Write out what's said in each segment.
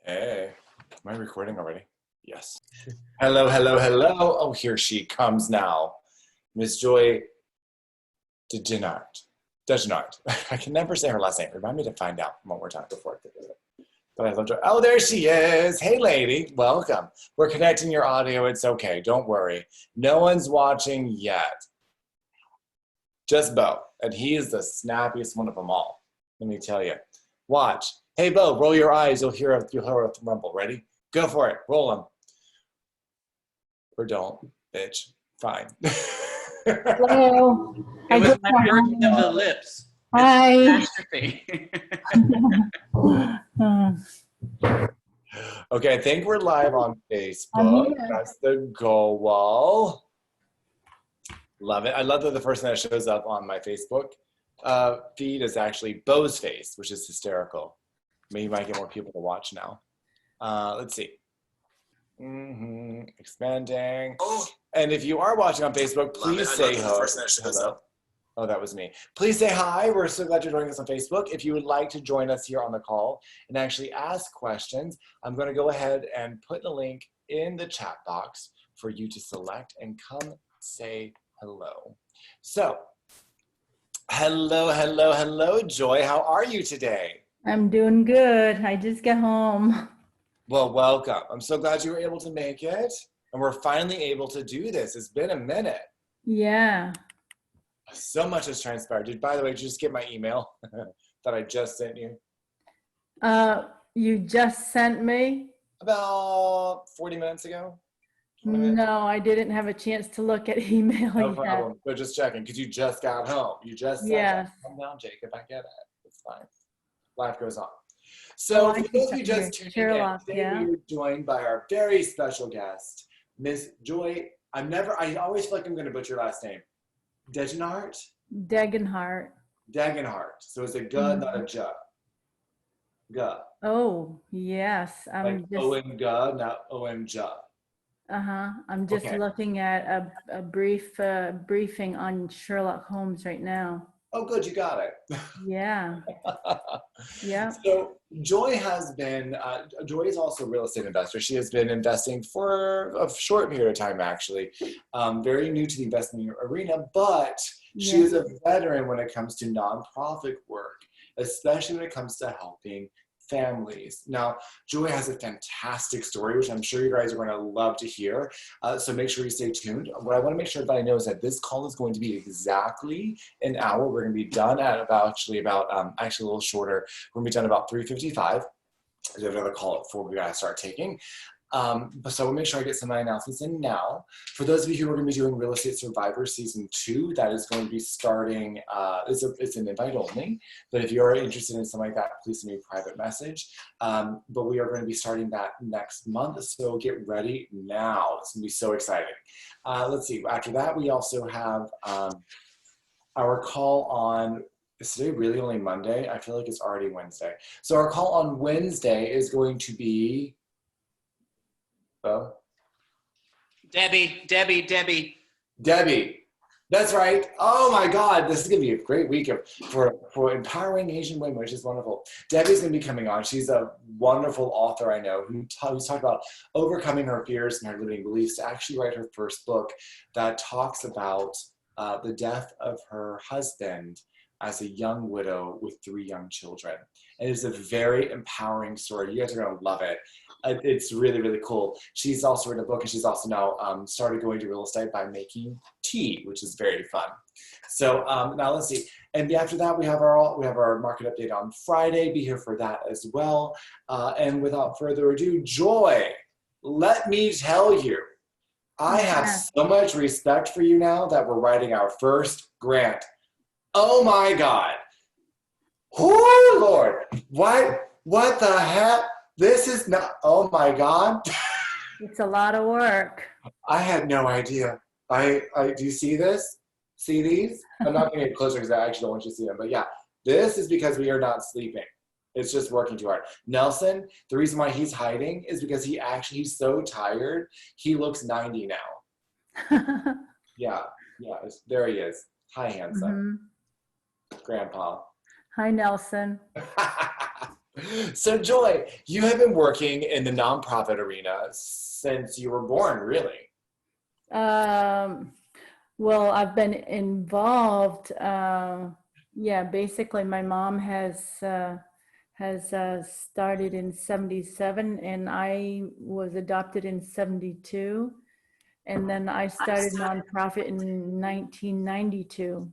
Hey, am I recording already? Yes. Hello, hello, hello. Oh, here she comes now. Miss Joy Degenhardt. Degenhardt. I can never say her last name. Remind me to find out one more time before I think of it. But I love her. Oh, there she is. Hey, lady. Welcome. We're connecting your audio. It's okay. Don't worry. No one's watching yet. Just Bo. And he is the snappiest one of them all. Let me tell you. Watch. Hey, Bo, roll your eyes. You'll hear a rumble. Ready? Go for it. Roll them. Or don't, bitch. Fine. Hello. It was my version of the lips. Hi. Okay, I think we're live on Facebook. That's the goal wall. Love it. I love that the first thing that shows up on my Facebook feed is actually Bo's face, which is hysterical. Maybe you might get more people to watch now. Let's see. Expanding. Oh. And if you are watching on Facebook, please say hello. Oh, that was me. Please say hi. We're so glad you're joining us on Facebook. If you would like to join us here on the call and actually ask questions, I'm going to go ahead and put the link in the chat box for you to select and come say hello. So, hello, hello, hello, Joy. How are you today? I'm doing good. I just got home. Well, welcome. I'm so glad you were able to make it. And we're finally able to do this. It's been a minute. Yeah. So much has transpired. By the way, did you just get my email that I just sent you? You just sent me? About 40 minutes ago? 20 minutes? No, I didn't have a chance to look at email No yet. problem. But just checking, because you just got home. You just said, yes. Calm down, Jacob. I get it. It's fine. Life goes on. So for those of you just tuning in, today we are joined by our very special guest, Miss Joy. I always feel like I'm going to butcher your last name. Degenhardt? Degenhardt. Degenhardt. So it's a G, not a J. G. Oh, yes. I'm like just O-M-G, not O-M-J. Uh-huh. I'm just looking at a briefing on Sherlock Holmes right now. Oh, good. You got it. Yeah. Yeah. So Joy Joy is also a real estate investor. She has been investing for a short period of time, actually. Very new to the investment arena, but she is a veteran when it comes to nonprofit work, especially when it comes to helping families. Now, Joy has a fantastic story, which I'm sure you guys are going to love to hear. So make sure you stay tuned. What I want to make sure everybody knows that this call is going to be exactly an hour. We're going to be done at actually a little shorter. We're going to be done about 3:55. We have another call at 4 we got to start taking. So we'll make sure I get some of my announcements in now. For those of you who are going to be doing Real Estate Survivor Season 2, that is going to be starting, it's an invite only, but if you're interested in something like that, please send me a private message. But we are going to be starting that next month, so get ready now. It's going to be so exciting. Let's see, after that, we also have our call on, is today really only Monday? I feel like it's already Wednesday. So our call on Wednesday is going to be, Debbie. That's right. Oh my God, this is gonna be a great week for empowering Asian women, which is wonderful. Debbie's gonna be coming on. She's a wonderful author I know who's talked about overcoming her fears and her limiting beliefs to actually write her first book that talks about the death of her husband as a young widow with 3 young children. And it's a very empowering story. You guys are gonna love it. It's really, really cool. She's also written a book, and she's also now started going to real estate by making tea, which is very fun. So now let's see. And after that, we have our market update on Friday. Be here for that as well. And without further ado, Joy, let me tell you, I have so much respect for you now that we're writing our first grant. Oh my God. Oh Lord. What the heck? This is not, oh my God. It's a lot of work. I had no idea. Do you see this? See these? I'm not going to get closer because I actually don't want you to see them. But yeah, this is because we are not sleeping. It's just working too hard. Nelson, the reason why he's hiding is because he's so tired. He looks 90 now. Yeah, there he is. Hi, handsome. Grandpa. Hi, Nelson. So Joy, you have been working in the nonprofit arena since you were born, really. Um, well, I've been involved. Yeah, basically, my mom has started in '77, and I was adopted in '72, and then I started nonprofit in 1992.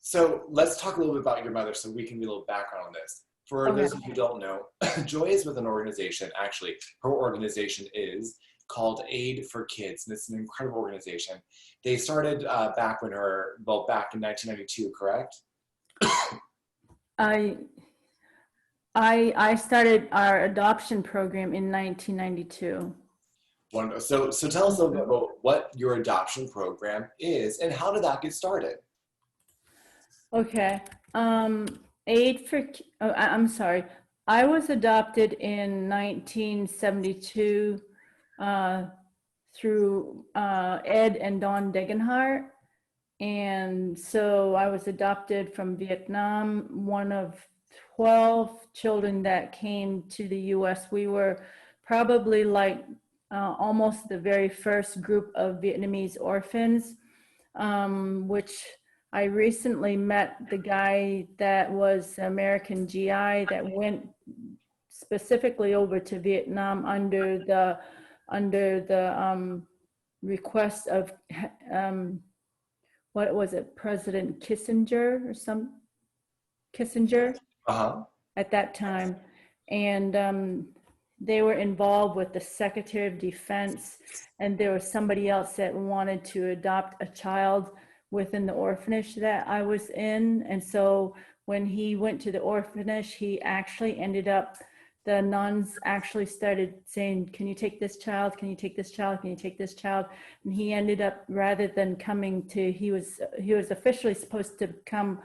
So let's talk a little bit about your mother so we can get a little background on this. For Okay. those of you who don't know, Joy is with an organization. Actually, her organization is called Aid for Kids, and it's an incredible organization. They started back in 1992, correct? I I started our adoption program in 1992. Wonderful. So tell us a little bit about what your adoption program is and how did that get started? Okay. Aid for, I'm sorry. I was adopted in 1972 through Ed and Dawn Degenhardt. And so I was adopted from Vietnam, one of 12 children that came to the US. We were probably like almost the very first group of Vietnamese orphans, which I recently met the guy that was American GI that went specifically over to Vietnam under the request of what was it, President Kissinger or some Kissinger at that time, and they were involved with the Secretary of Defense, and there was somebody else that wanted to adopt a child within the orphanage that I was in. And so when he went to the orphanage, he actually ended up, the nuns actually started saying, can you take this child? Can you take this child? Can you take this child? And he ended up, rather than coming to, he was officially supposed to come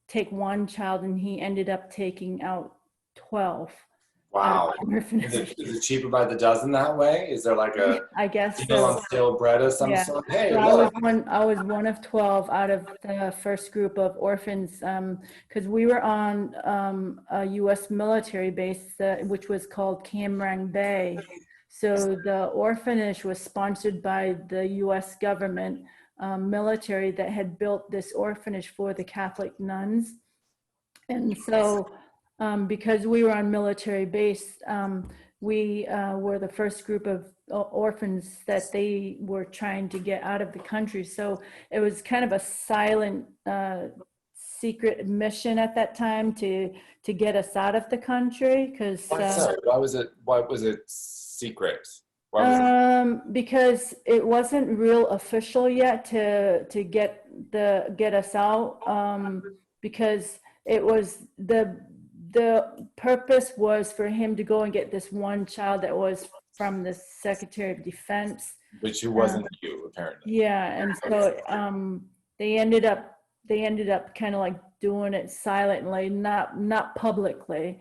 take one child, and he ended up taking out 12. Wow. Is it cheaper by the dozen that way? Is there like a I guess deal so. on stale bread of some sort? Hey, so look. I was one of 12 out of the first group of orphans, because we were on a U.S. military base, which was called Cam Ranh Bay. So the orphanage was sponsored by the U.S. government military that had built this orphanage for the Catholic nuns. And so because we were on military base, we were the first group of orphans that they were trying to get out of the country. So it was kind of a silent, secret mission at that time to get us out of the country. Because why was it secret? because it wasn't real official yet to get us out. Because it was the purpose was for him to go and get this one child that was from the Secretary of Defense. Which wasn't you, apparently. Yeah, and so they ended up kind of like doing it silently, not publicly,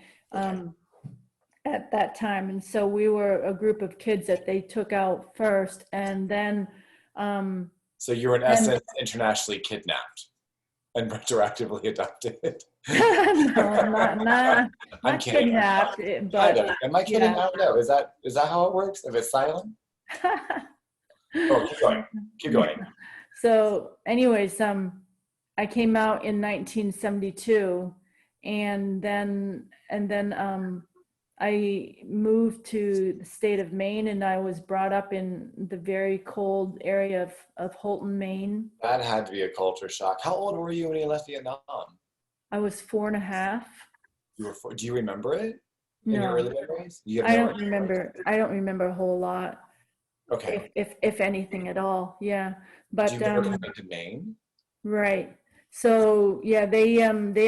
at that time. And so we were a group of kids that they took out first, and then so you were in essence internationally kidnapped and retroactively adopted. No, not I'm kidding. kidnapped, but am I kidding? I don't know. Is that how it works? If it's silent? Oh, keep going. So anyways, I came out in 1972, and then I moved to the state of Maine, and I was brought up in the very cold area of Holton, Maine. That had to be a culture shock. How old were you when you left Vietnam? I was 4.5. You were 4. Do you remember it? No. In your early memories? I don't remember. I don't remember a whole lot. Okay. If anything at all, yeah. But do you remember coming to Maine? Right. So yeah, they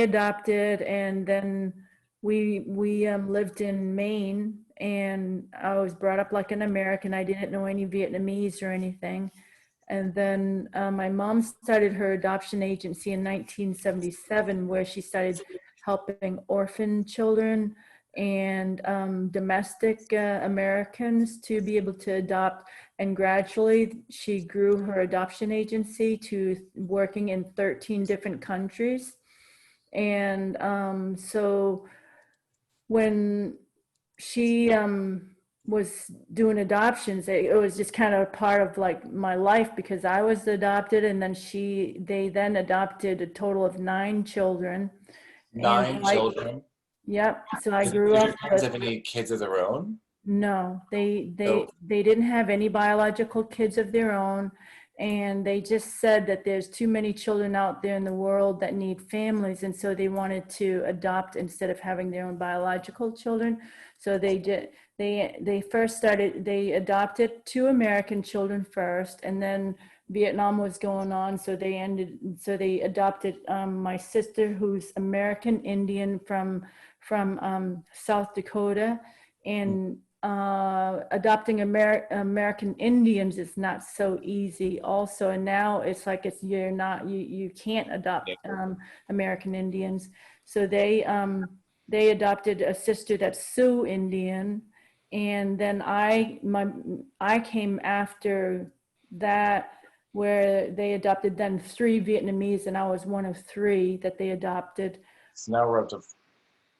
adopted, and then we lived in Maine, and I was brought up like an American. I didn't know any Vietnamese or anything. And then my mom started her adoption agency in 1977, where she started helping orphan children and domestic Americans to be able to adopt. And gradually she grew her adoption agency to working in 13 different countries. And so when she was doing adoptions, it was just kind of part of like my life because I was adopted, and then they then adopted a total of 9 children. Nine children. Yep. So I Did grew your up parents with, have any kids of their own? no, So they didn't have any biological kids of their own. And they just said that there's too many children out there in the world that need families. And so they wanted to adopt instead of having their own biological children. So they did, they adopted 2 American children first, and then Vietnam was going on. So they adopted my sister, who's American Indian from South Dakota. And adopting American Indians is not so easy also. And now it's like you can't adopt American Indians. So they adopted a sister that's Sioux Indian. And then I came after that, where they adopted then 3 Vietnamese, and I was one of 3 that they adopted. So now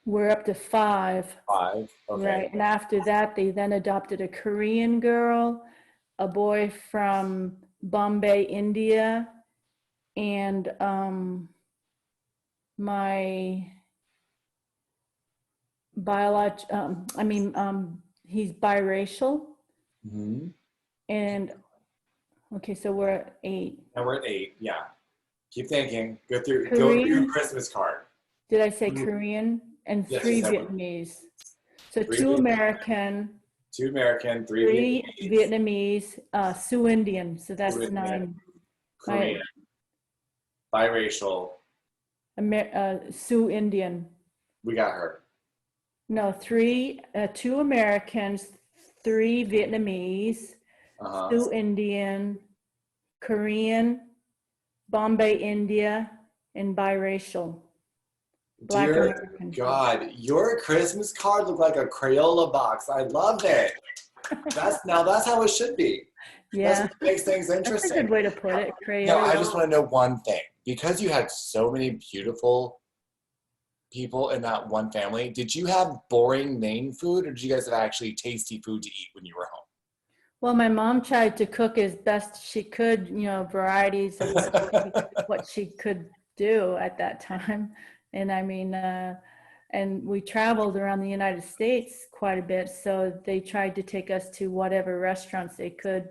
We're up to 5. 5. Okay. Right. And after that, they then adopted a Korean girl, a boy from Bombay, India, and my he's biracial. Mm-hmm. And okay, so we're at 8. Now we're at 8. Yeah. Keep thinking. Go through your Christmas card. Did I say Korean? And Yes, 3 Vietnamese. So 3 2 American, 2 American, 3 3 Vietnamese, Sioux Indian. So that's Sioux Indian, 9. Korean, biracial. Sioux Indian. We got her. No, 2 Americans, 3 Vietnamese, Sioux Indian, Korean, Bombay, India, and biracial. Black Dear American. God, your Christmas card looked like a Crayola box. I loved it. That's how it should be. Yeah. That's what makes things interesting. That's a good way to put it, Crayola. Now, I just want to know one thing. Because you had so many beautiful people in that one family, did you have boring Maine food, or did you guys have actually tasty food to eat when you were home? Well, my mom tried to cook as best she could, varieties of what she could do at that time. And I mean, and we traveled around the United States quite a bit. So they tried to take us to whatever restaurants they could,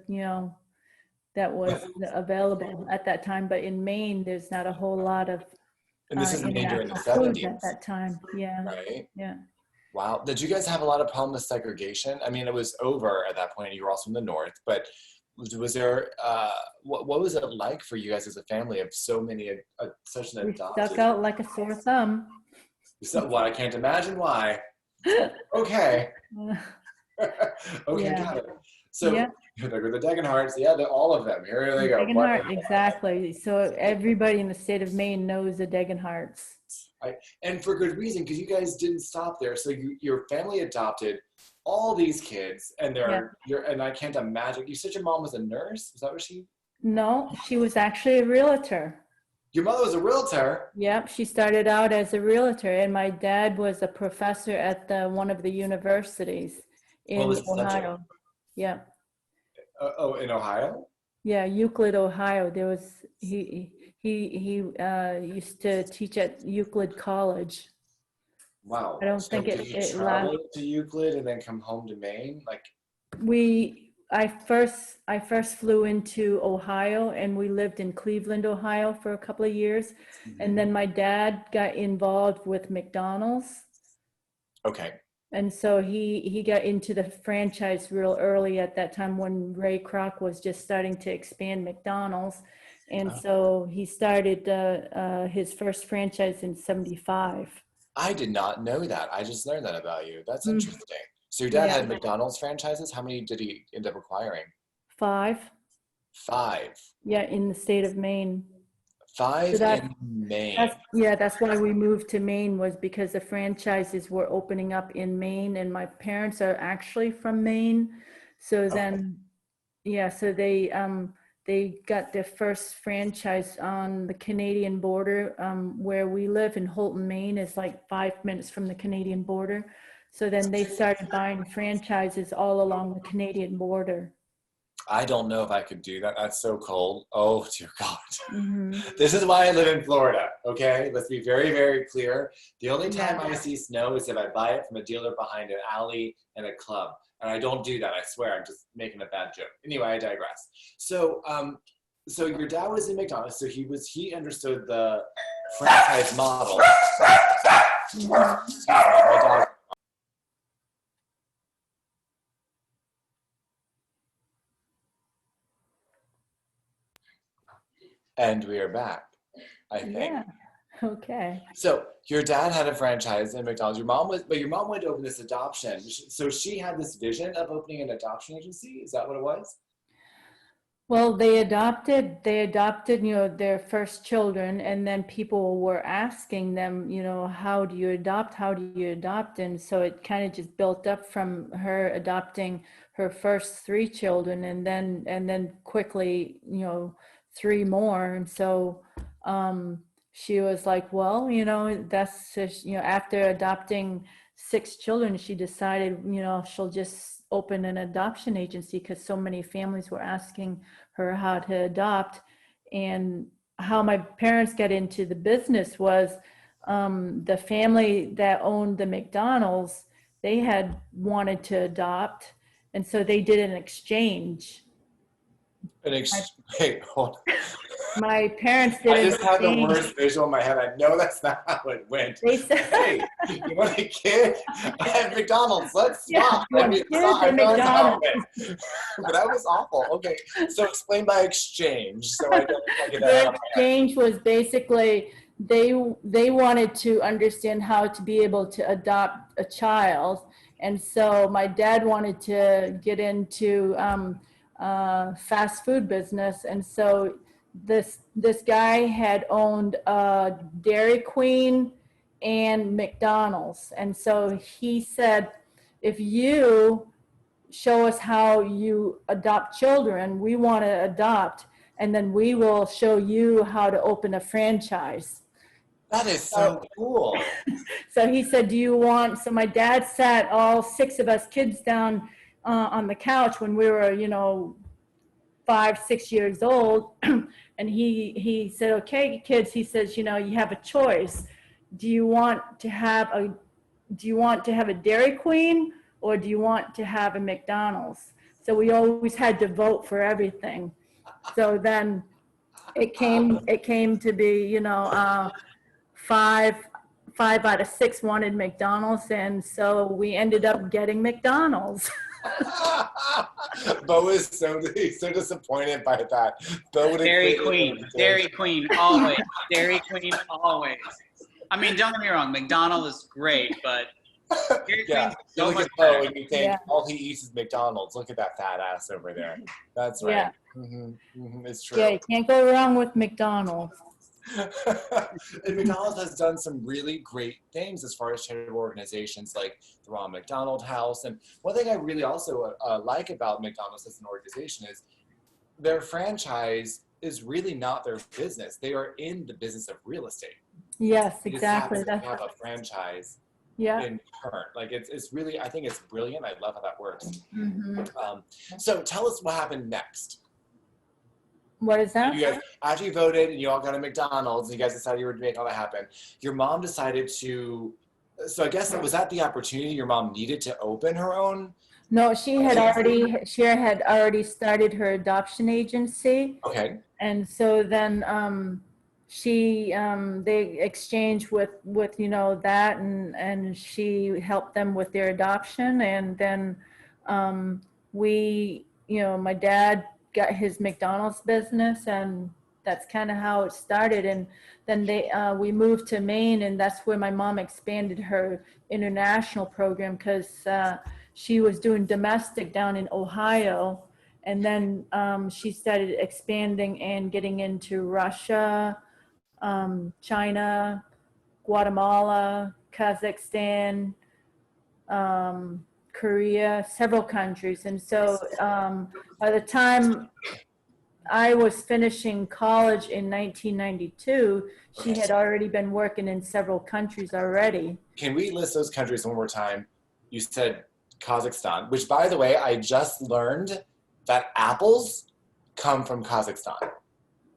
that was available at that time. But in Maine, there's not a whole lot of And this is Maine during the food 70s. at that time. Yeah. Right? Yeah. Wow. Did you guys have a lot of problem with segregation? I mean, it was over at that point. You were also in the North, but was there, what was it like for you guys as a family of so many, such an adopted? We stuck out like a sore thumb. So, well, I can't imagine why. Okay. Okay, Yeah. got it. So, Yeah. They're the Degenhardts. Yeah, all of them. Here they go. Degenhardt, exactly. So everybody in the state of Maine knows the Degenhardts. And for good reason, because you guys didn't stop there. So your family adopted all these kids, and and I can't imagine. You said your mom was a nurse. Is that what she? No, she was actually a realtor. Your mother was a realtor. Yep, she started out as a realtor, and my dad was a professor at one of the universities in Ohio. Yeah. In Ohio? Yeah, Euclid, Ohio. There was he used to teach at Euclid College. Wow. I don't think did you travel to Euclid and then come home to Maine? Like I first flew into Ohio, and we lived in Cleveland, Ohio for a couple of years. Mm-hmm. And then my dad got involved with McDonald's. Okay. And so he got into the franchise real early at that time when Ray Kroc was just starting to expand McDonald's. And so he started his first franchise in 1975. I did not know that. I just learned that about you. That's interesting. So your dad had McDonald's franchises. How many did he end up acquiring? 5. 5. Yeah, in the state of Maine. 5 in Maine. That's why we moved to Maine, was because the franchises were opening up in Maine, and my parents are actually from Maine. So then, so they got their first franchise on the Canadian border, where we live in Holton, Maine. Is like 5 minutes from the Canadian border. So then they started buying franchises all along the Canadian border. I don't know if I could do that. That's so cold. Oh, dear God. Mm-hmm. This is why I live in Florida, okay? Let's be very, very clear. The only time I see snow is if I buy it from a dealer behind an alley and a club. And I don't do that, I swear. I'm just making a bad joke. Anyway, I digress. So, so your dad was in McDonald's, so he understood the franchise model. Excuse me, my dog. And we are back, I think. Yeah. Okay. So your dad had a franchise in McDonald's. Your mom went to open this adoption. So she had this vision of opening an adoption agency. Is that what it was? Well, they adopted, their first children, and then people were asking them, how do you adopt? How do you adopt? And so it kind of just built up from her adopting her first 3 children, and then quickly, 3 more. And so she was like, well, that's just, after adopting 6 children, she decided, she'll just open an adoption agency because so many families were asking her how to adopt. And how my parents got into the business was the family that owned the McDonald's, they had wanted to adopt, and so they did an exchange. Wait, hold on. My parents did. I just had the worst visual in my head. I know that's not how it went. They said, hey, you want a kid at McDonald's? Let's swap. Yeah, I mean, I know that's how it went. But that was awful. Okay, so explain by exchange. So I don't get that. The exchange was basically they wanted to understand how to be able to adopt a child, and so my dad wanted to get into fast food business, and so this guy had owned Dairy Queen and McDonald's, and so he said, if you show us how you adopt children, we want to adopt, and then we will show you how to open a franchise. That is so cool. So he said, so my dad sat all 6 of us kids down on the couch when we were 5, 6 years old. And he said, okay, kids, he says, you have a choice. Do you want to have a Dairy Queen, or do you want to have a McDonald's? So we always had to vote for everything. So then it came to be, 5 out of 6 wanted McDonald's. And so we ended up getting McDonald's. Bo is so disappointed by that. Dairy Queen, always. Dairy Queen, always. I mean, don't get me wrong, McDonald's is great, but Dairy Queen's so much better. And you think all he eats is McDonald's. Look at that fat ass over there. That's right. Yeah. It's true. Yeah, you can't go wrong with McDonald's. And McDonald's has done some really great things as far as charitable organizations like the Ronald McDonald House. And one thing I really also like about McDonald's as an organization is their franchise is really not their business. They are in the business of real estate. Yes, exactly. They have a franchise in turn. Like it's really, I think it's brilliant. I love how that works. Mm-hmm. So tell us what happened next. What is that? You guys, after you voted and you all got a McDonald's and you guys decided you were to make all that happen, your mom decided to, so I guess was that the opportunity your mom needed to open her own? No, she had already started her adoption agency. Okay. And so then they exchanged with that, and she helped them with their adoption. And then my dad got his McDonald's business, and that's kind of how it started. And then we moved to Maine, and that's where my mom expanded her international program, because she was doing domestic down in Ohio. And then she started expanding and getting into Russia, China, Guatemala, Kazakhstan, Korea, several countries. And so by the time I was finishing college in 1992, she had already been working in several countries already. Can we list those countries one more time? You said Kazakhstan, which, by the way, I just learned that apples come from Kazakhstan.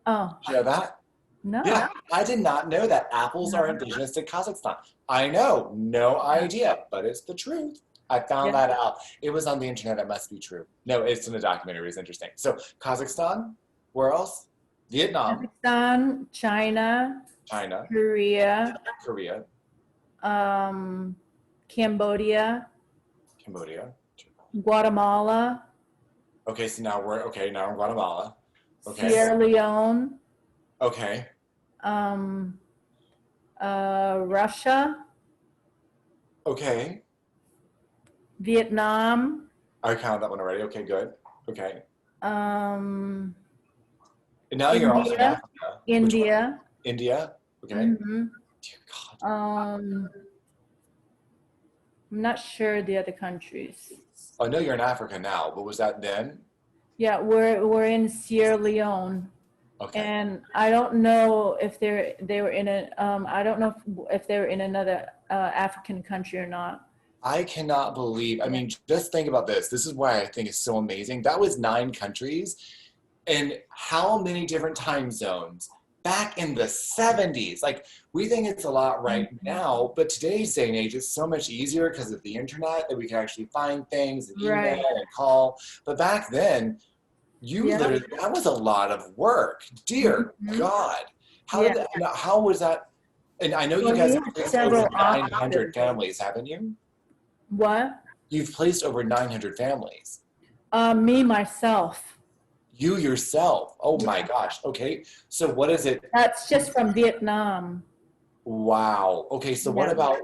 Oh, Did you know that? no. Yeah, I did not know that apples are indigenous to Kazakhstan. I know, no idea, but it's the truth. I found that out. It was on the internet. It must be true. No, it's in the documentary. It's interesting. So Kazakhstan, where else? Vietnam, Pakistan, China, China, Korea, Korea, Cambodia, Cambodia. Guatemala, Okay, so now we're in Guatemala. Okay. Sierra Leone, Okay. Russia, Okay. Vietnam, I counted that one already. Okay, good. Okay. um, And now you're also in India, Africa. India. India. Okay. Mhm. Dear God. I'm not sure the other countries. I know you're in Africa now, but was that then? Yeah, we're in Sierra Leone, Okay. and I don't know if they were in a I don't know if they were in another African country or not. I cannot believe, I mean, just think about this. This is why I think it's so amazing. That was 9 countries and how many different time zones back in the 70s. Like, we think it's a lot right now, but today's day and age is so much easier because of the internet that we can actually find things and email and call. But back then, literally, that was a lot of work. Dear God. How was that? And I know you guys have placed over 900 families, haven't you? What? You've placed over 900 families. Me, myself. You yourself. Oh my gosh. Okay. So what is it? That's just from Vietnam. Wow. Okay. So what about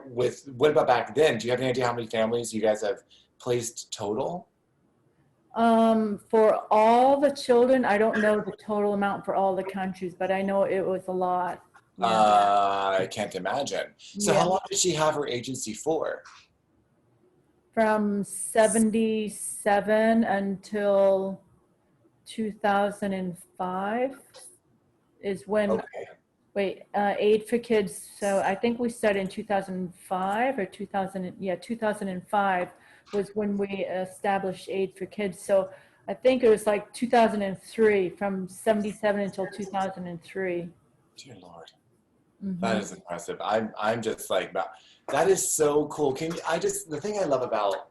back then? Do you have any idea how many families you guys have placed total? For all the children, I don't know the total amount for all the countries, but I know it was a lot. I can't imagine. So how long did she have her agency for? From 77 until 2005 is when, Aid for Kids. So I think we started in 2005 or 2005 was when we established Aid for Kids. So I think it was like 2003, from 77 until 2003. Dear Lord. That is impressive. I'm just like, that is so cool. The thing I love about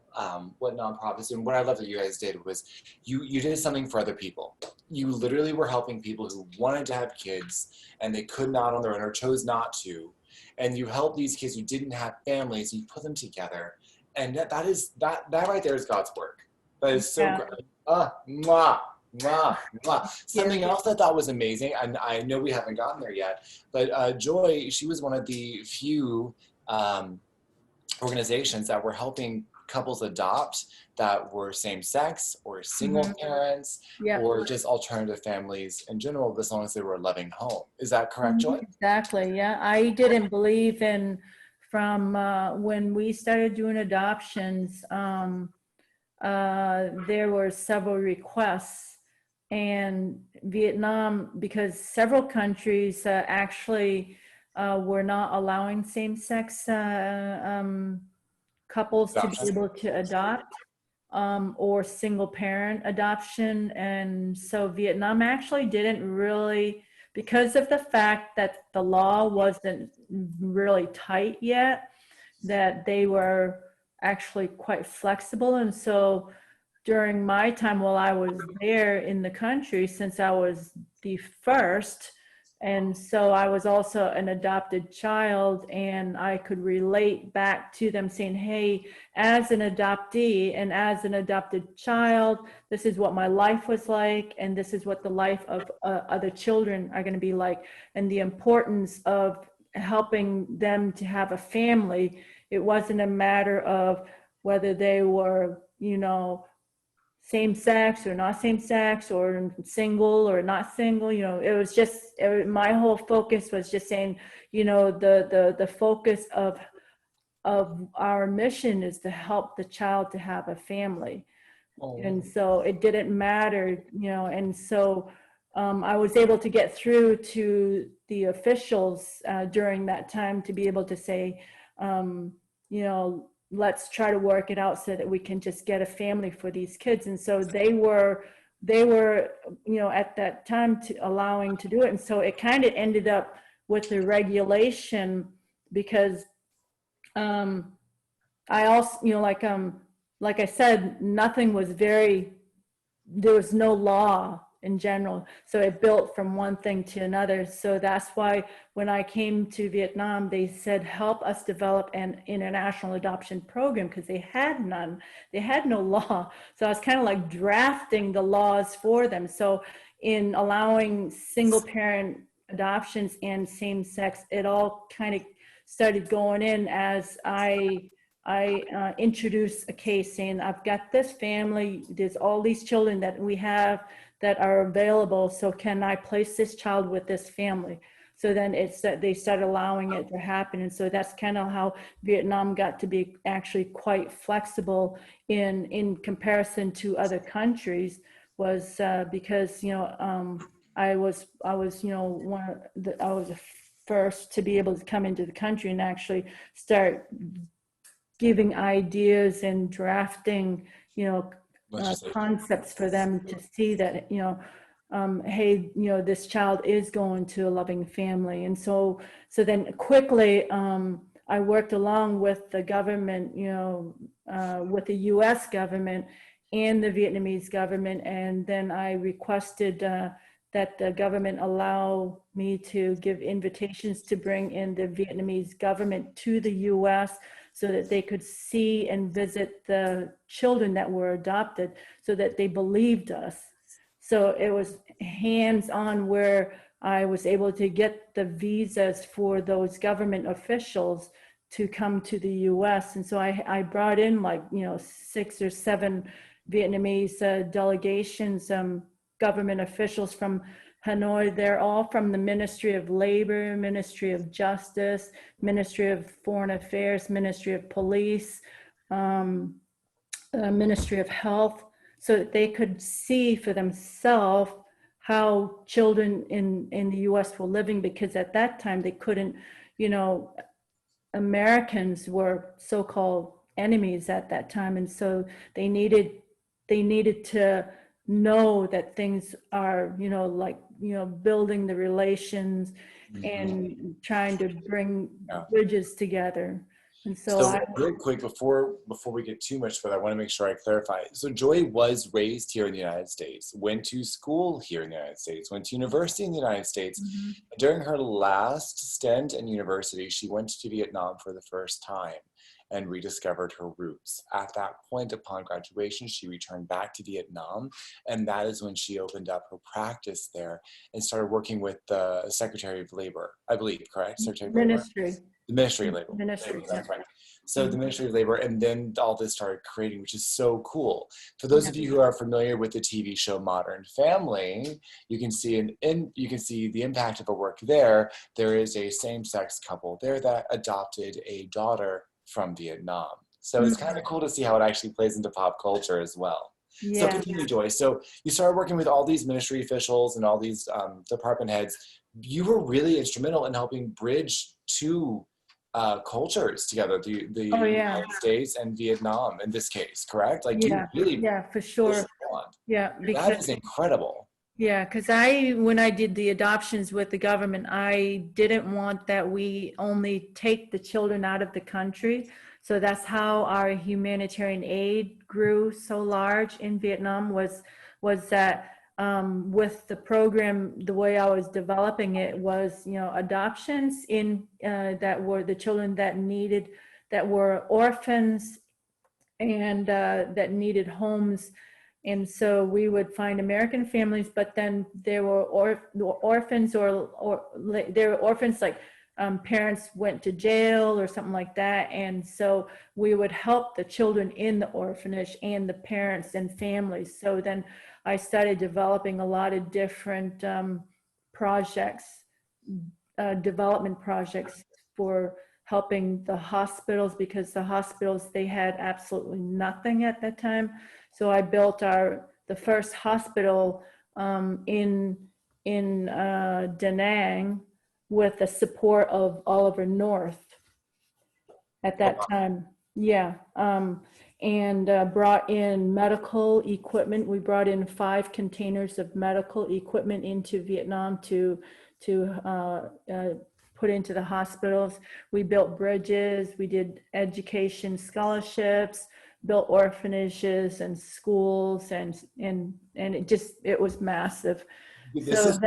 what nonprofits and what I love that you guys did was you did something for other people. You literally were helping people who wanted to have kids and they could not on their own or chose not to. And you helped these kids who didn't have families, you put them together. And that right there is God's work. That is so great. Mwah. Mwah, mwah. Something else I thought was amazing, and I know we haven't gotten there yet, but Joy, she was one of the few organizations that were helping couples adopt that were same-sex or single parents or just alternative families in general, as long as they were a loving home. Is that correct, Joy? Exactly, yeah. I didn't believe in, from when we started doing adoptions, there were several requests. And Vietnam, because several countries actually were not allowing same-sex couples to be able to adopt or single-parent adoption. And so Vietnam actually didn't really, because of the fact that the law wasn't really tight yet, that they were actually quite flexible. And so during my time while I was there in the country, since I was the first, and so I was also an adopted child, and I could relate back to them saying, hey, as an adoptee and as an adopted child, this is what my life was like, and this is what the life of other children are going to be like, and the importance of helping them to have a family. It wasn't a matter of whether they were, same sex or not same sex, or single or not single. It was just, my whole focus was just saying, the focus of our mission is to help the child to have a family. And so it didn't matter, and so I was able to get through to the officials during that time to be able to say, you know, let's try to work it out so that we can just get a family for these kids. And so they were, you know, at that time allowing to do it. And so it kind of ended up with the regulation because I also, you know, like I said, nothing was there was no law in general. So it built from one thing to another. So that's why when I came to Vietnam, they said, help us develop an international adoption program, because they had none. They had no law. So I was kind of like drafting the laws for them. So in allowing single parent adoptions and same sex, it all kind of started going in as I introduced a case saying, I've got this family, there's all these children that we have that are available, so can I place this child with this family? So then they started allowing it to happen. And so that's kind of how Vietnam got to be actually quite flexible in comparison to other countries, was because, you know, I was, you know, I was the first to be able to come into the country and actually start giving ideas and drafting, you know, concepts for them to see that, you know, hey, you know, this child is going to a loving family. And so then quickly, I worked along with the government, you know, with the US government and the Vietnamese government. And then I requested that the government allow me to give invitations to bring in the Vietnamese government to the US so that they could see and visit the children that were adopted, so that they believed us. So it was hands-on, where I was able to get the visas for those government officials to come to the US. And so I brought in, like, you know, 6 or 7 Vietnamese delegations, government officials from Hanoi. They're all from the Ministry of Labor, Ministry of Justice, Ministry of Foreign Affairs, Ministry of Police, Ministry of Health, so that they could see for themselves how children in the US were living, because at that time they couldn't, you know, Americans were so-called enemies at that time. And so they needed to know that things are, you know, like, you know, building the relations and trying to bring bridges together. And so real quick, before we get too much further, I want to make sure I clarify. So Joy was raised here in the United States, went to school here in the United States, went to university in the United States. During her last stint in university, she went to Vietnam for the first time and rediscovered her roots. At that point, upon graduation, she returned back to Vietnam, and that is when she opened up her practice there and started working with the Secretary of Labor, I believe, correct? Secretary of Labor? The Ministry of Labor. Ministry, that's right. So the Ministry of Labor, and then all this started creating, which is so cool. For those of you who are familiar with the TV show Modern Family, you can see you can see the impact of her work there. There is a same-sex couple there that adopted a daughter from Vietnam. So it's kind of cool to see how it actually plays into pop culture as well. So continue, Joy. So you started working with all these ministry officials and all these department heads. You were really instrumental in helping bridge two cultures together, the United States and Vietnam in this case, correct? Like you really, for sure. Because that is incredible. Yeah, because when I did the adoptions with the government, I didn't want that we only take the children out of the country. So that's how our humanitarian aid grew so large in Vietnam, was that with the program, the way I was developing it was, you know, adoptions in that were the children that were orphans and that needed homes. And so we would find American families, but then there were orphans or there were orphans, like parents went to jail or something like that. And so we would help the children in the orphanage and the parents and families. So then I started developing a lot of different projects, development projects for helping the hospitals, because the hospitals, they had absolutely nothing at that time. So I built the first hospital in Da Nang with the support of Oliver North at that time. Yeah. And brought in medical equipment. We brought in 5 containers of medical equipment into Vietnam to put into the hospitals. We built bridges. We did education scholarships, built orphanages and schools, and it was massive. This is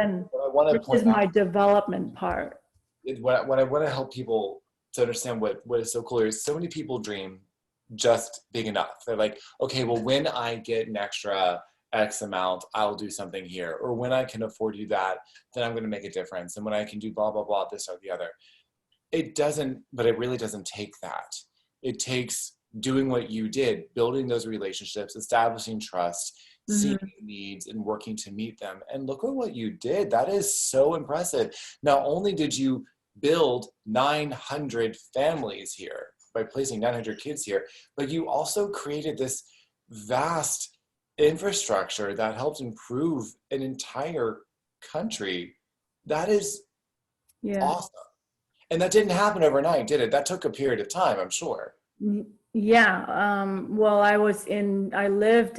my development part. What I want to help people to understand what is so cool is so many people dream just big enough. They're like, okay, well, when I get an extra X amount, I'll do something here. Or when I can afford to do that, then I'm going to make a difference. And when I can do blah, blah, blah, this or the other. But it really doesn't take that. It takes doing what you did, building those relationships, establishing trust, seeing needs and working to meet them. And look at what you did. That is so impressive. Not only did you build 900 families here by placing 900 kids here, but you also created this vast infrastructure that helped improve an entire country. That is awesome. And that didn't happen overnight, did it? That took a period of time, I'm sure. Yeah. Well, I lived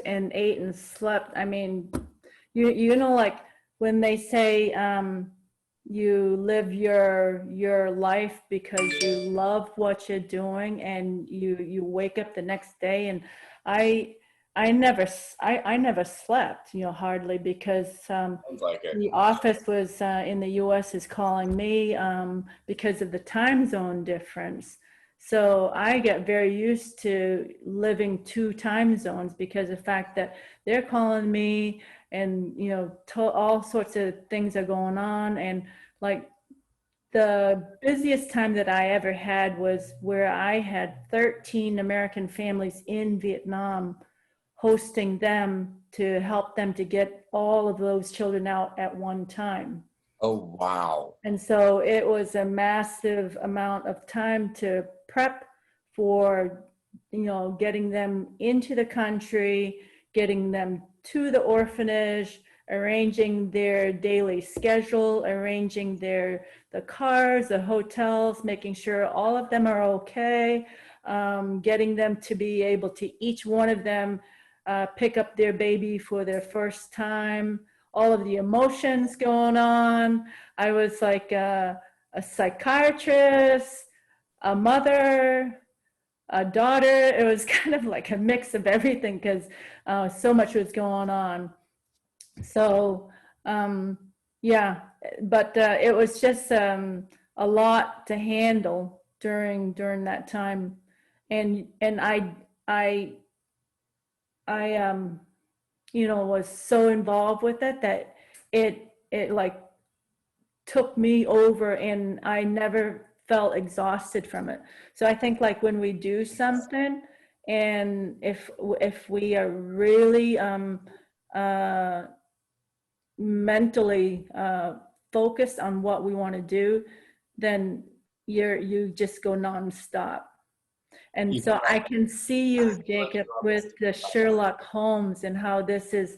and ate and slept. I mean, you know, like when they say, you live your life because you love what you're doing, and you wake up the next day. And I never slept, hardly, because the office was in the US is calling me because of the time zone difference. So I get very used to living 2 time zones because of the fact that they're calling me, and all sorts of things are going on. And like the busiest time that I ever had was where I had 13 American families in Vietnam, hosting them to help them to get all of those children out at one time. Oh, wow. And so it was a massive amount of time to prep for, getting them into the country, getting them to the orphanage, arranging their daily schedule, arranging the cars, the hotels, making sure all of them are okay, getting them to be able to, each one of them, pick up their baby for their first time, all of the emotions going on. I was like a psychiatrist, a mother, a daughter. It was kind of like a mix of everything because so much was going on. So yeah, but it was just a lot to handle during that time, and I was so involved with it that it like took me over, and I never felt exhausted from it. So I think like when we do something, and if we are really mentally focused on what we want to do, then you just go nonstop. And so I can see you, Jacob, with the Sherlock Holmes and how this is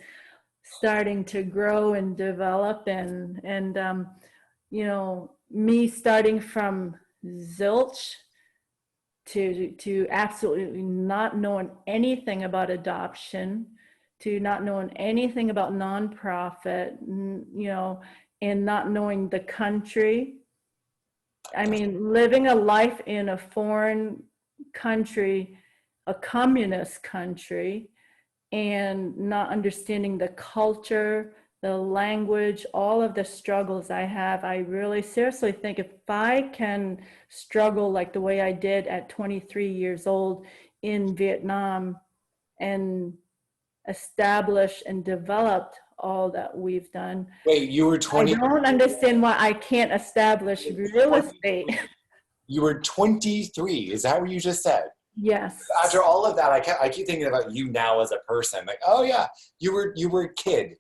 starting to grow and develop, and me starting from zilch to absolutely not knowing anything about adoption, to not knowing anything about nonprofit, and not knowing the country. I mean, living a life in a foreign country, a communist country, and not understanding the culture, the language, all of the struggles I have. I really seriously think if I can struggle like the way I did at 23 years old in Vietnam, and establish and developed all that we've done. Wait, you were 20? I don't understand why I can't establish real estate. You were 23. Is that what you just said? Yes. After all of that, I keep thinking about you now as a person. Like, oh yeah, you were a kid.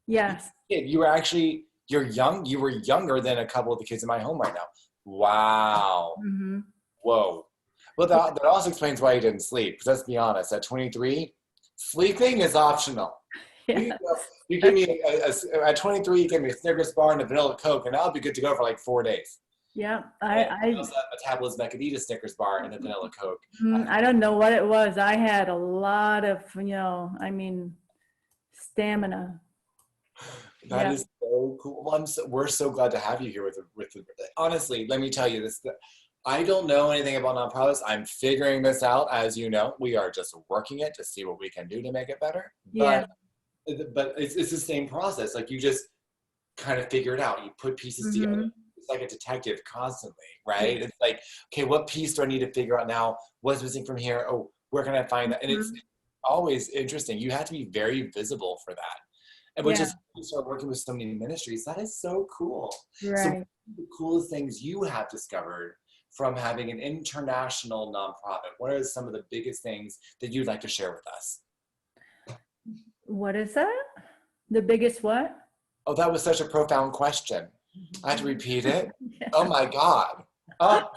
Yes. You were actually, you're young. You were younger than a couple of the kids in my home right now. Wow. Mm-hmm. Whoa. Well, that also explains why you didn't sleep. Because let's be honest, at 23, sleeping is optional. Yeah. You give me at 23, you give me a Snickers bar and a vanilla Coke, and I'll be good to go for like 4 days. Yeah, I also have metabolism that could eat a Snickers bar and a vanilla Coke. I don't know what it was. I had a lot of, stamina. That is so cool. Well, we're so glad to have you here honestly, let me tell you this. I don't know anything about nonprofits. I'm figuring this out. As you know, we are just working it to see what we can do to make it better. Yeah. But it's the same process. Like you just kind of figure it out. You put pieces together. It's like a detective constantly, right? It's like, okay, what piece do I need to figure out now? What's missing from here? Oh, where can I find that? And it's always interesting. You have to be very visible for that. And which is, you start working with so many ministries, that is so cool. Right. So the coolest things you have discovered from having an international nonprofit, what are some of the biggest things that you'd like to share with us? What is that? The biggest what? Oh, that was such a profound question. I had to repeat it. Oh my God. Oh.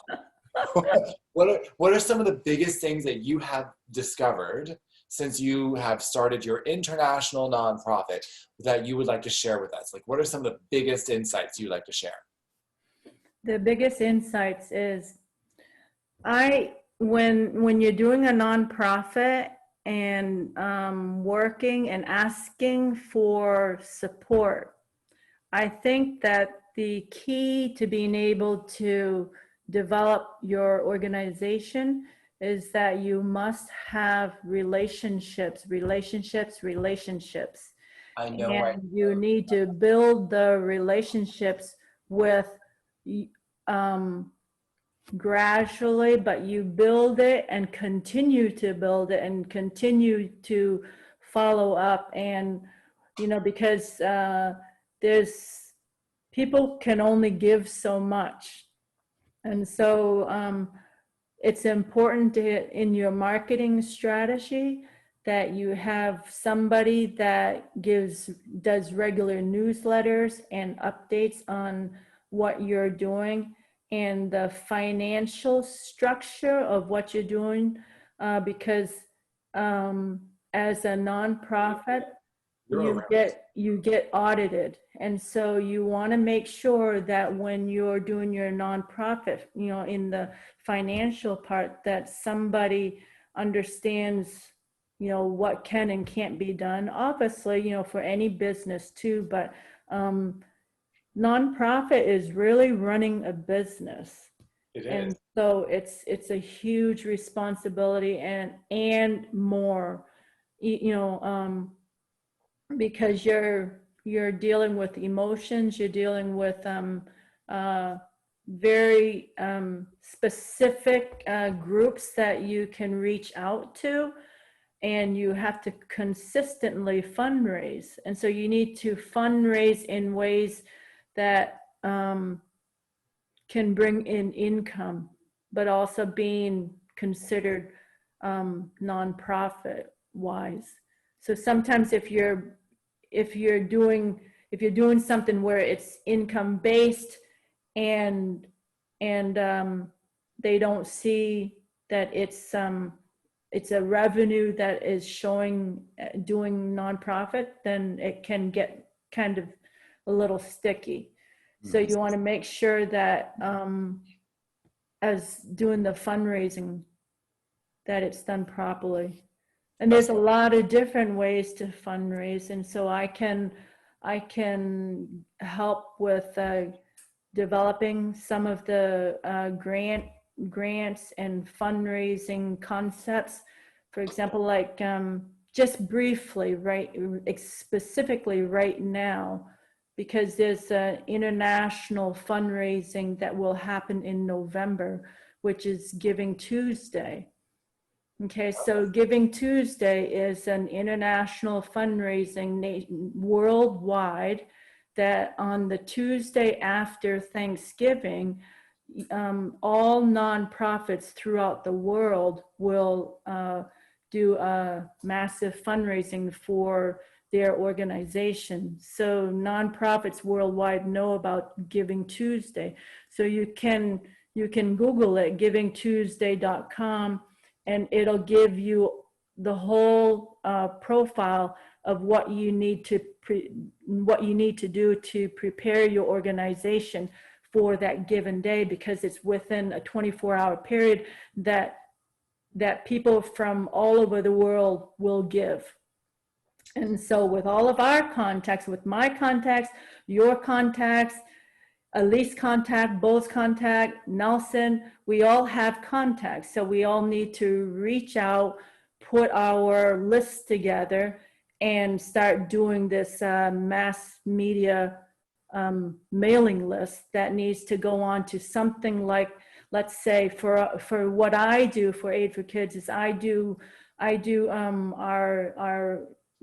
What are some of the biggest things that you have discovered since you have started your international nonprofit that you would like to share with us? Like, what are some of the biggest insights you'd like to share? The biggest insights is when you're doing a nonprofit and working and asking for support, I think that the key to being able to develop your organization is that you must have relationships. I know. And you need to build the relationships with gradually, but you build it and continue to build it and continue to follow up. And, because there's people can only give so much. And so it's important to, in your marketing strategy, that you have somebody that does regular newsletters and updates on what you're doing and the financial structure of what you're doing, because as a nonprofit, you get audited. And so you want to make sure that when you're doing your nonprofit, in the financial part, that somebody understands, what can and can't be done. Obviously, for any business too, but nonprofit is really running a business. And so it's a huge responsibility and more, because you're dealing with emotions, you're dealing with very specific groups that you can reach out to, and you have to consistently fundraise. And so you need to fundraise in ways that can bring in income, but also being considered nonprofit wise. So sometimes if you're doing something where it's income based and they don't see that it's a revenue that is showing doing nonprofit, then it can get kind of a little sticky. So you want to make sure that as doing the fundraising, that it's done properly. And there's a lot of different ways to fundraise, and so I can help with developing some of the grants and fundraising concepts. For example, like just briefly, right, specifically right now, because there's an international fundraising that will happen in November, which is Giving Tuesday. Okay, so Giving Tuesday is an international fundraising worldwide, that on the Tuesday after Thanksgiving, all nonprofits throughout the world will do a massive fundraising for their organization. So nonprofits worldwide know about Giving Tuesday. So you can Google it, givingtuesday.com, and it'll give you the whole profile of what you need to do to prepare your organization for that given day, because it's within a 24-hour period that people from all over the world will give. And so with all of our contacts, with my contacts, your contacts, Elise contact, Bo's contact, Nelson, we all have contacts. So we all need to reach out, put our lists together, and start doing this mass media mailing list that needs to go on to something like, let's say for what I do for Aid for Kids is I do our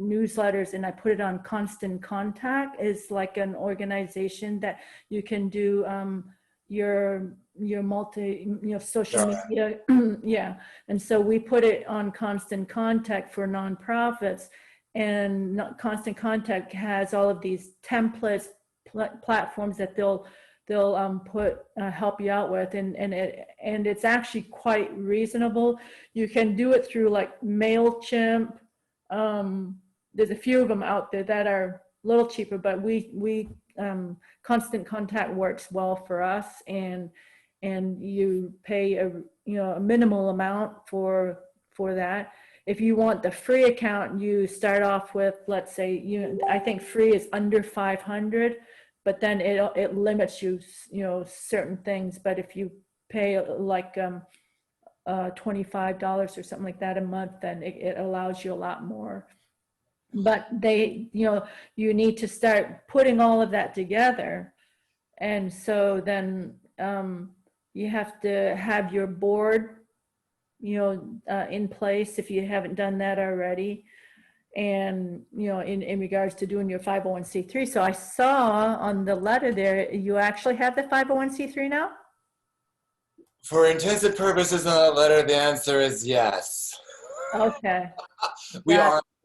newsletters, and I put it on Constant Contact. Is like an organization that you can do your social media. Yeah. And so we put it on Constant Contact for nonprofits, and Constant Contact has all of these templates, platforms that they'll help you out with, and it's actually quite reasonable. You can do it through like MailChimp. There's a few of them out there that are a little cheaper, but we Constant Contact works well for us, and you pay a minimal amount for that. If you want the free account, you start off with, let's say, I think free is under 500, but then it limits you, certain things. But if you pay like $25 or something like that a month, then it allows you a lot more. But you need to start putting all of that together. And so then you have to have your board, in place if you haven't done that already. And, in regards to doing your 501c3. So I saw on the letter there, you actually have the 501c3 now? For intensive purposes in that letter, the answer is yes. Okay.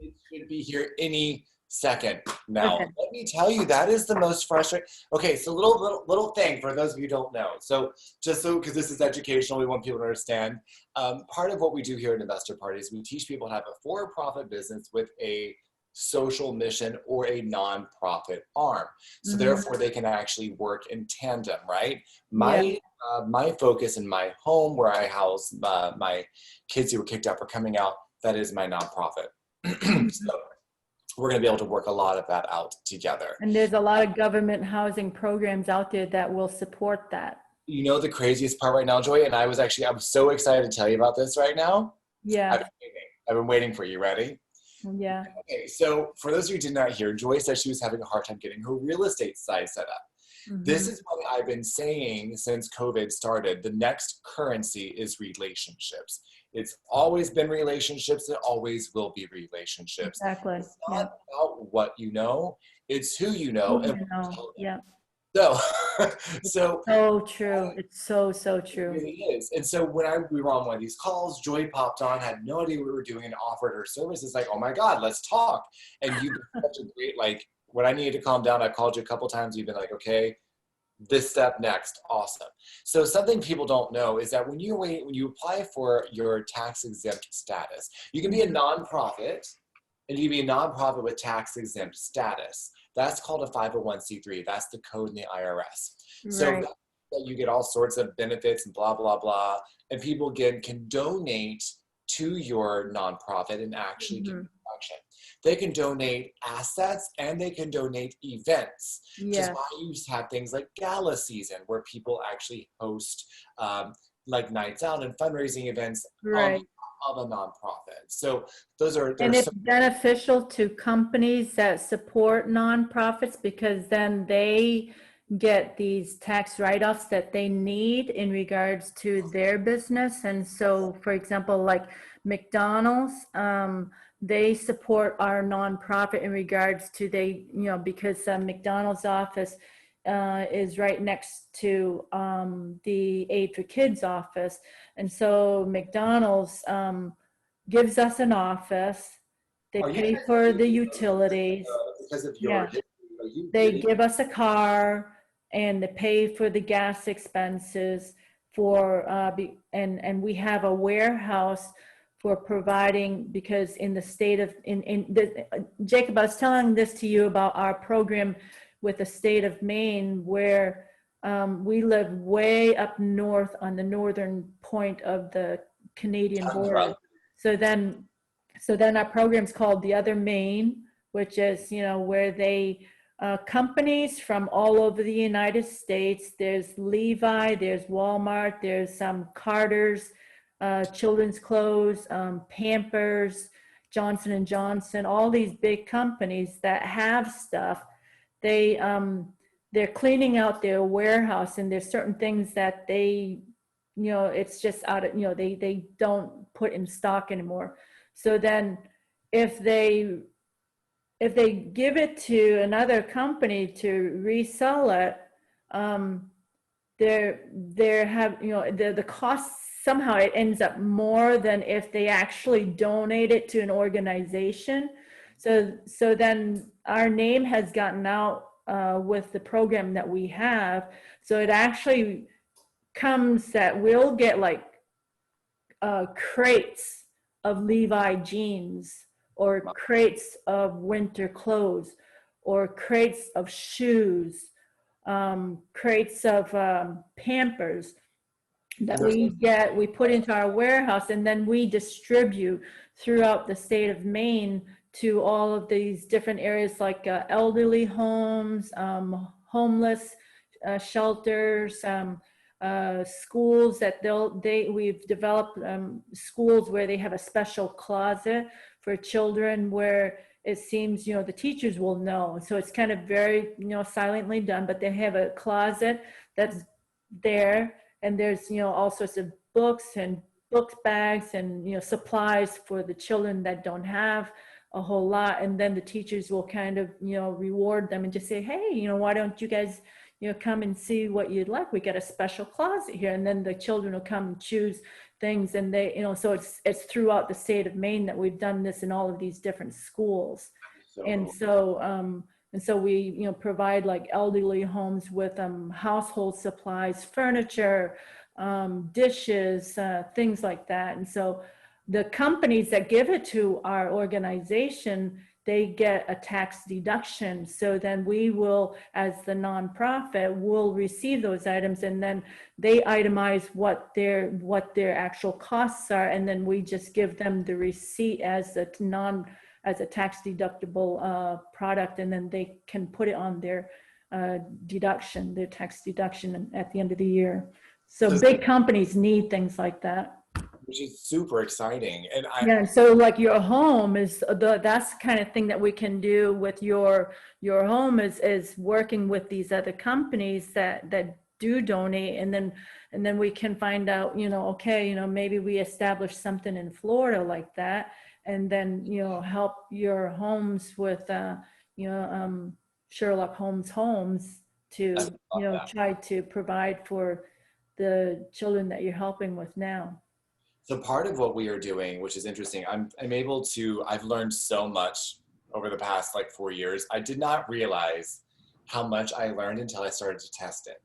It should be here any second now. Okay. Let me tell you, that is the most frustrating. Okay, so little thing for those of you who don't know. So because this is educational, we want people to understand. Part of what we do here at Investor Parties, we teach people to have a for-profit business with a social mission or a nonprofit arm. So therefore they can actually work in tandem, right? My focus in my home, where I house my kids who were kicked out for coming out, that is my nonprofit. So we're going to be able to work a lot of that out together. And there's a lot of government housing programs out there that will support that. The craziest part right now, Joy, and I'm so excited to tell you about this right now. Yeah. I've been waiting for you. Ready? Yeah. Okay, so for those of you who did not hear, Joy said she was having a hard time getting her real estate side set up. This is what I've been saying since COVID started. The next currency is relationships. It's always been relationships. It always will be relationships. Exactly. It's not about what you know. It's who you know. Yeah. So true. It's so true. It really is. And so when we were on one of these calls, Joy popped on, had no idea what we were doing, and offered her services. Like, oh my God, let's talk. And you've been such a great, when I needed to calm down, I called you a couple times. You've been like, okay, this step next, awesome. So something people don't know is that when you apply for your tax exempt status, you can be a nonprofit, and you can be a nonprofit with tax exempt status. That's called a 501c3. That's the code in the IRS. Right. So that you get all sorts of benefits and blah, blah, blah. And people can donate to your nonprofit and actually get production. They can donate assets and they can donate events. Which is why you have things like gala season, where people actually host like nights out and fundraising events of a nonprofit. So and it's beneficial to companies that support nonprofits, because then they get these tax write-offs that they need in regards to their business. And so, for example, like McDonald's, they support our nonprofit in regards to because McDonald's office is right next to the Aid for Kids office. And so McDonald's gives us an office. They pay for the utilities. Because of your they give us a car, and they pay for the gas expenses and we have a warehouse for providing, because in the state of, Jacob, I was telling this to you about our program with the state of Maine, where we live way up north on the northern point of the Canadian border. So then our program's called The Other Maine, which is, where they, companies from all over the United States, there's Levi, there's Walmart, there's some Carter's, children's clothes, Pampers, Johnson & Johnson, all these big companies that have stuff, they're cleaning out their warehouse, and there's certain things that they, it's just out of, they don't put in stock anymore. So then if they give it to another company to resell it, they're have, the costs, somehow it ends up more than if they actually donate it to an organization. So then our name has gotten out with the program that we have. So it actually comes that we'll get like crates of Levi jeans, or crates of winter clothes, or crates of shoes, crates of Pampers that we put into our warehouse, and then we distribute throughout the state of Maine to all of these different areas, like elderly homes, homeless shelters, schools that we've developed schools where they have a special closet for children, where it seems, the teachers will know. So it's kind of very, silently done, but they have a closet that's there, and there's, all sorts of books and book bags and, supplies for the children that don't have a whole lot. And then the teachers will kind of, reward them and just say, hey, why don't you guys, come and see what you'd like. We got a special closet here. And then the children will come and choose things. And they, so it's throughout the state of Maine that we've done this in all of these different schools. And so we, provide like elderly homes with household supplies, furniture, dishes, things like that. And so the companies that give it to our organization, they get a tax deduction. So then we will, as the nonprofit, will receive those items, and then they itemize what their actual costs are, and then we just give them the receipt as a tax deductible product, and then they can put it on their tax deduction at the end of the year. So big companies need things like that. Which is super exciting. And so like your home is that's the kind of thing that we can do with your home is working with these other companies that do donate, and then we can find out, okay, maybe we establish something in Florida like that, and then, help your homes with, Sherlock Holmes homes to, try to provide for the children that you're helping with now. So part of what we are doing, which is interesting, I've learned so much over the past 4 years. I did not realize how much I learned until I started to test it.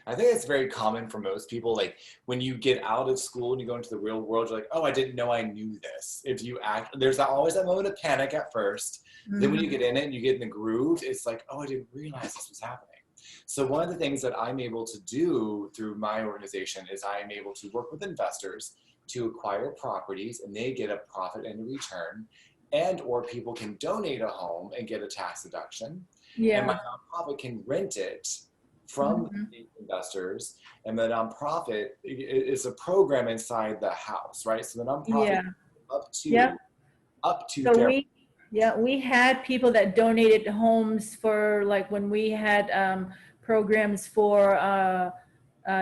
I think it's very common for most people. Like when you get out of school and you go into the real world, you're like, oh, I didn't know I knew this. There's always that moment of panic at first. Mm-hmm. Then when you get in it and you get in the groove, it's like, oh, I didn't realize this was happening. So one of the things that I'm able to do through my organization is I'm able to work with investors to acquire properties, and they get a profit in return, and or people can donate a home and get a tax deduction. Yeah. And my nonprofit can rent it from the investors, and the nonprofit is a program inside the house, right? So the nonprofit up to so we had people that donated homes for, like when we had programs for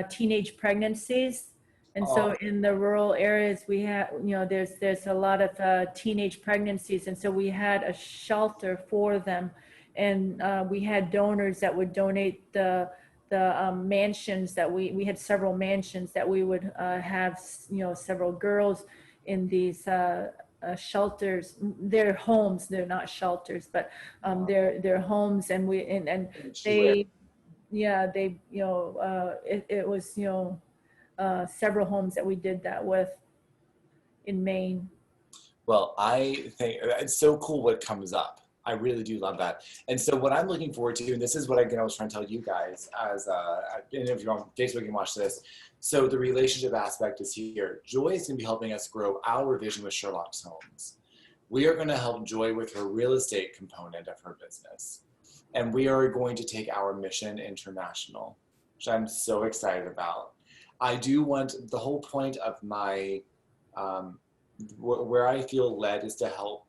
teenage pregnancies. And so in the rural areas, we have, there's a lot of teenage pregnancies. And so we had a shelter for them. And we had donors that would donate the mansions that we had several mansions that we would have, several girls in these shelters. They're homes, they're not shelters, but they're homes. And it was, several homes that we did that with. in Maine. Well, I think it's so cool what comes up. I really do love that. And so what I'm looking forward to, and this is what I was trying to tell you guys as, and if you're on Facebook, you can watch this. So the relationship aspect is here. Joy is going to be helping us grow our vision with Sherlock's Homes. We are going to help Joy with her real estate component of her business. And we are going to take our mission international, which I'm so excited about. I do want, the whole point of my, where I feel led is to help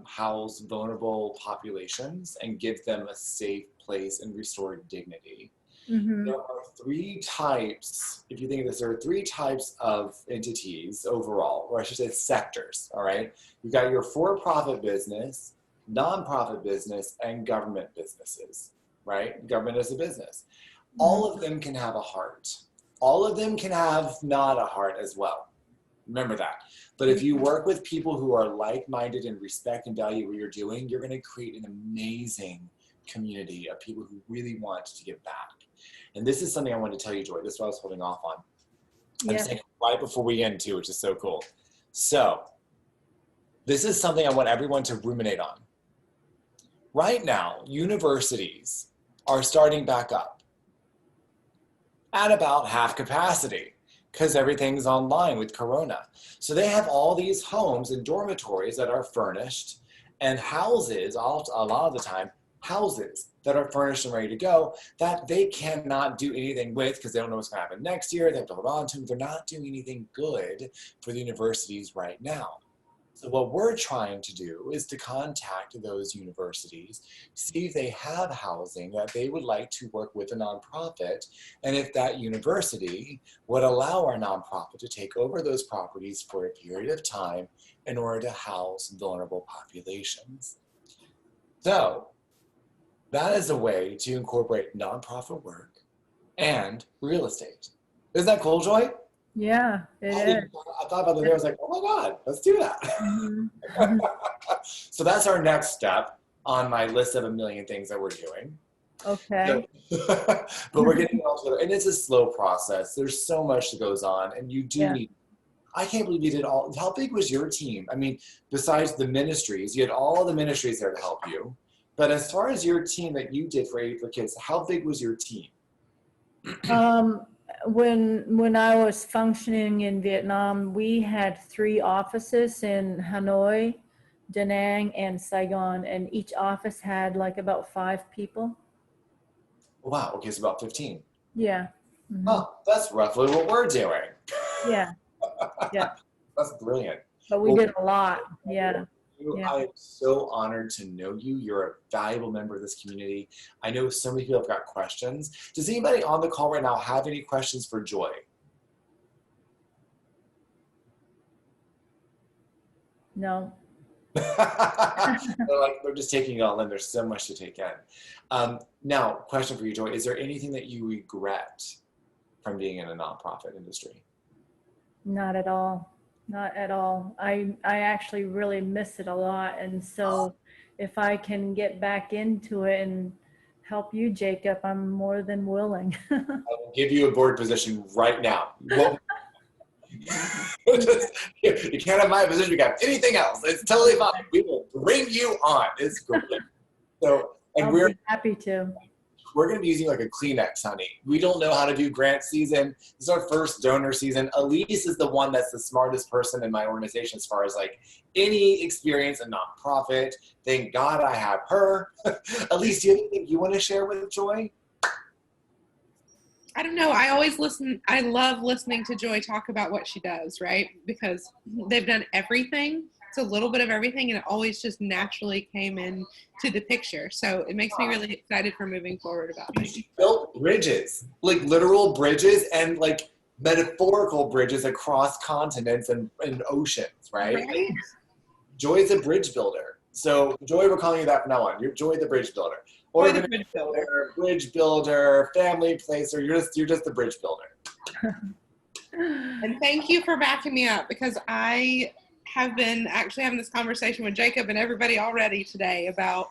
house vulnerable populations and give them a safe place and restore dignity. Mm-hmm. There are 3 types, if you think of this, there are 3 types of entities overall, or I should say sectors, all right? You've got your for-profit business, nonprofit business, and government businesses, right? Government is a business. All of them can have a heart. All of them can have not a heart as well. Remember that. But if you work with people who are like-minded and respect and value what you're doing, you're going to create an amazing community of people who really want to give back. And this is something I wanted to tell you, Joy. This is what I was holding off on. I'm saying right before we end too, which is so cool. So this is something I want everyone to ruminate on. Right now, universities are starting back up at about half capacity, because everything's online with Corona. So they have all these homes and dormitories that are furnished, and houses, a lot of the time, houses that are furnished and ready to go that they cannot do anything with because they don't know what's going to happen next year. They have to hold on to them. They're not doing anything good for the universities right now. So what we're trying to do is to contact those universities, see if they have housing that they would like to work with a nonprofit, and if that university would allow our nonprofit to take over those properties for a period of time in order to house vulnerable populations. So that is a way to incorporate nonprofit work and real estate. Isn't that cool, Joy? Yeah, it is. I thought about the day, I was like, oh my God, let's do that. Mm-hmm. So that's our next step on my list of a million things that we're doing. Okay. So, but we're getting it all together, and it's a slow process. There's so much that goes on, and you do need, I can't believe you did all, how big was your team? I mean, besides the ministries, you had all the ministries there to help you. But as far as your team that you did for 80 for Kids, how big was your team? When I was functioning in Vietnam, we had 3 offices in Hanoi, Da Nang, and Saigon, and each office had like about 5 people. Wow, okay, it's about 15. Yeah. Mm-hmm. Oh, that's roughly what we're doing. Yeah. Yeah. That's brilliant. But we did a lot. Yeah. I am so honored to know you. You're a valuable member of this community. I know so many people have got questions. Does anybody on the call right now have any questions for Joy? No. They're just taking it all in. There's so much to take in. Now, question for you, Joy. Is there anything that you regret from being in a nonprofit industry? Not at all. Not at all. I actually really miss it a lot. And so if I can get back into it and help you, Jacob, I'm more than willing. I will give you a board position right now. You can't have my position. You got anything else. It's totally fine. We will bring you on. It's great. So, and I'll be happy to. We're going to be using like a Kleenex, honey. We don't know how to do grant season. This is our first donor season. Elise is the one that's the smartest person in my organization as far as like any experience in nonprofit. Thank God I have her. Elise, do you have anything you want to share with Joy? I don't know. I always listen. I love listening to Joy talk about what she does, right? Because they've done everything. It's a little bit of everything, and it always just naturally came in to the picture. So it makes me really excited for moving forward about this. She built bridges, like literal bridges and like metaphorical bridges across continents and oceans, right? Joy is a bridge builder. So Joy, we're calling you that from now on. You're Joy the Bridge Builder. Or bridge builder, family placer. You're just the bridge builder. And thank you for backing me up, because I have been actually having this conversation with Jacob and everybody already today about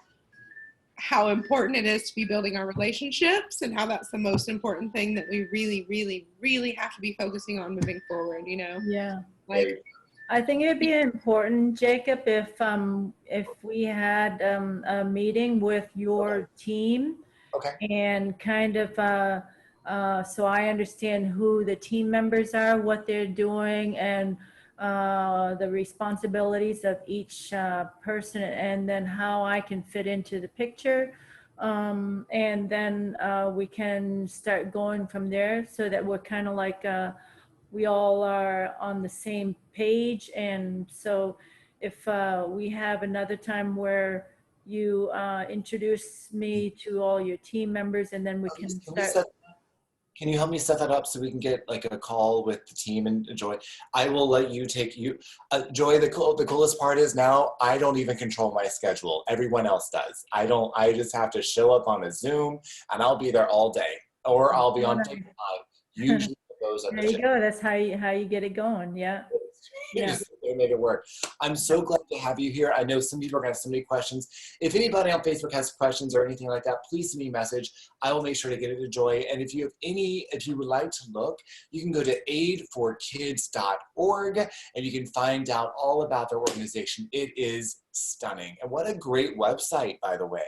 how important it is to be building our relationships and how that's the most important thing that we really, really, really have to be focusing on moving forward, you know? Yeah. Like, I think it'd be important, Jacob, if we had a meeting with your team Okay. and kind of so I understand who the team members are, what they're doing, and the responsibilities of each person, and then how I can fit into the picture. And then we can start going from there so that we're kind of like we all are on the same page. And so if we have another time where you introduce me to all your team members, and then we can start. Can you help me set that up so we can get like a call with the team and Joy? I will let you take you. Joy, the coolest part is now I don't even control my schedule. Everyone else does. I just have to show up on a Zoom and I'll be there all day, or I'll be on TikTok. Usually those are There you go. That's how you get it going. Yeah. Yeah. They made it work. I'm so glad to have you here. I know some people are going to have so many questions. If anybody on Facebook has questions or anything like that, please send me a message. I will make sure to get it to Joy. And if you would like to look, you can go to aidforkids.org and you can find out all about their organization. It is stunning. And what a great website, by the way.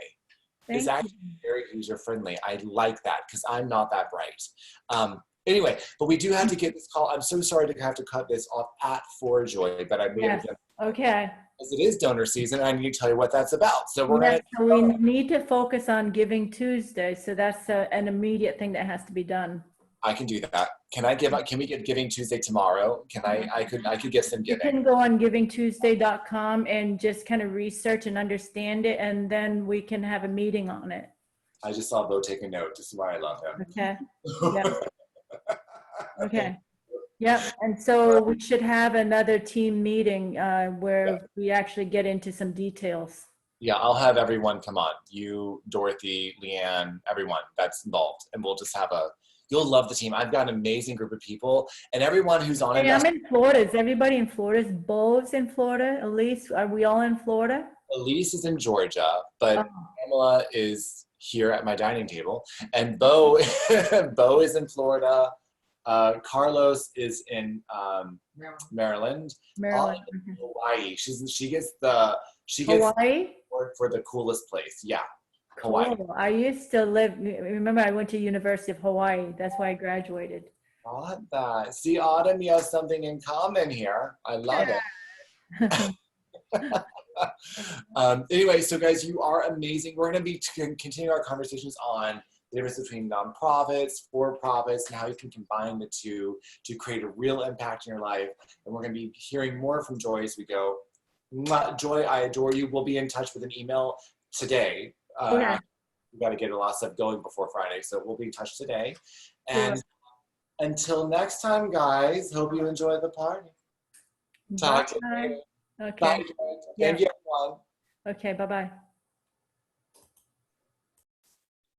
It's actually very user-friendly. I like that because I'm not that bright. Anyway, but we do have to get this call. I'm so sorry to have to cut this off for Joy, but I made it. Okay. Because it is donor season, I need to tell you what that's about. So we need to focus on Giving Tuesday. So that's an immediate thing that has to be done. I can do that. Can we get Giving Tuesday tomorrow? I could get some giving. You can go on givingtuesday.com and just kind of research and understand it, and then we can have a meeting on it. I just saw Bo take a note. This is why I love him. Okay. Yeah. Okay. Yep. And so we should have another team meeting where we actually get into some details. Yeah, I'll have everyone come on. You, Dorothy, Leanne, everyone that's involved. And we'll just have you'll love the team. I've got an amazing group of people. And everyone who's on it. Hey, I'm in Florida. Is everybody in Florida? Is Bo's in Florida? Elise, are we all in Florida? Elise is in Georgia, but Pamela is here at my dining table. And Bo is in Florida. Carlos is in Maryland. Hawaii. She gets Hawaii for the coolest place. Yeah, cool. Hawaii. I used to live. Remember, I went to University of Hawaii. That's why I graduated. Got that. See, Autumn, we have something in common here. I love it. Anyway, so guys, you are amazing. We're going to be continuing our conversations on the difference between nonprofits, for-profits, and how you can combine the two to create a real impact in your life. And we're going to be hearing more from Joy as we go. Joy, I adore you. We'll be in touch with an email today. We've got to get a lot of stuff going before Friday, so we'll be in touch today. And until next time, guys, hope you enjoy the party. Talk to you later. Okay. Bye. Thank you, everyone. Okay, bye-bye.